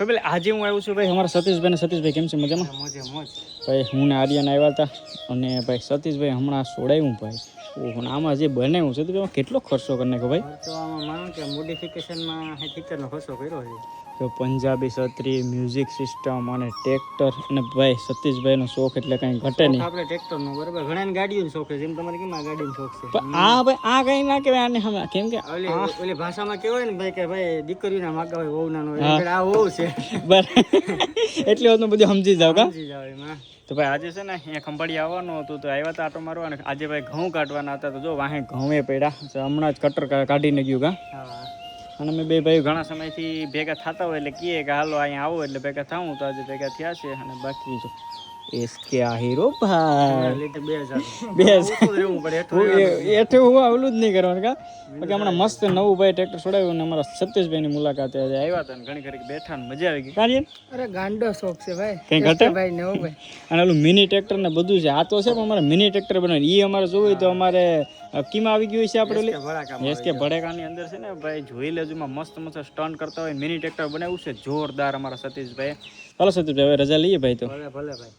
પેલા આજે હું આવ્યો છું ભાઈ અમારા સતીશભાઈ કેમ છે મજામાં? મોજે મોજ ભાઈ હું ને આર્યન આવ્યા હતા અને ભાઈ સતીશભાઈ હમણાં સોડાયું ભાઈ. ઓહો આમાં જે બનાવ્યું છે તો એમાં કેટલો ખર્ચો કરી નાખ્યો ભાઈ. તો આમાં માનો કે મોડિફિકેશનમાં ટીચરનો ખર્ચો કર્યો છે. તો પંજાબી છત્રી, મ્યુઝિક સિસ્ટમ અને ટ્રેક્ટર અને ભાઈ સતીશભાઈનો શોખ એટલે કંઈ ઘટે નહીં. આપણે ટ્રેક્ટરનો બરાબર ઘણા ગાડીઓનો શોખ છે, જેમ તમારે કેમ આ ગાડીનો શોખ છે. પણ આ ભાઈ આ કંઈ ના કહેવાય આને હમણાં કેમ કે ઓલી ભાષામાં કહેવાય ને ભાઈ કે ભાઈ દીકરીના માગા હોય વહુ નાનો હોય આ વહુ છે એટલે હું બધું સમજી જાવ કા. સમજી જાવ એમાં. તો ભાઈ આજે છે ને અહીંયા ખંભાળી આવવાનું હતું તો આવ્યા હતા આટો મારવા. અને આજે ભાઈ ઘઉં કાઢવાના હતા તો જો વાહે ઘઉં પડ્યા હમણાં જ કટર કાઢીને ગયું કા. હા અને અમે બે ભાઈ ઘણા સમયથી ભેગા થતા હોય એટલે કહીએ કે હાલો અહીંયા આવો એટલે ભેગા થાવું તો આજે ભેગા થયા છે. અને બાકી જો એસકે આ હીરો ભાઈ 2000 એઠે હું આવલું જ નહીં કરવાનું કા. બાકી હમણાં મસ્ત નવું ભાઈ ટ્રેક્ટર છોડાવ્યું અને અમારા સતીશભાઈની મુલાકાતે આજે આવ્યા હતા અને ઘણી ઘડી બેઠા ને મજા આવી ગઈ. કાર્ય અરે ગાંડો શોખ છે ભાઈ કઈ ઘટે ભાઈ નવું ભાઈ. અને ઓલું મિની ટ્રેક્ટર ને બધું છે આ તો છે પણ અમારે મિની ટ્રેક્ટર બનાવ્યું એ અમારે જોવું હોય તો અમારે કીમાં આવી ગયું છે આપણે ઓલી એસકે ભડેકાની અંદર છે ને ભાઈ જોઈ લેજો માં મસ્ત મસ્ત સ્ટન્ટ કરતા હોય મિની ટ્રેક્ટર બનાવ્યું છે જોરદાર અમારા સતીશભાઈ. ચાલો સતીશભાઈ હવે રજા લઈએ ભાઈ તો. ભલે ભલે ભાઈ.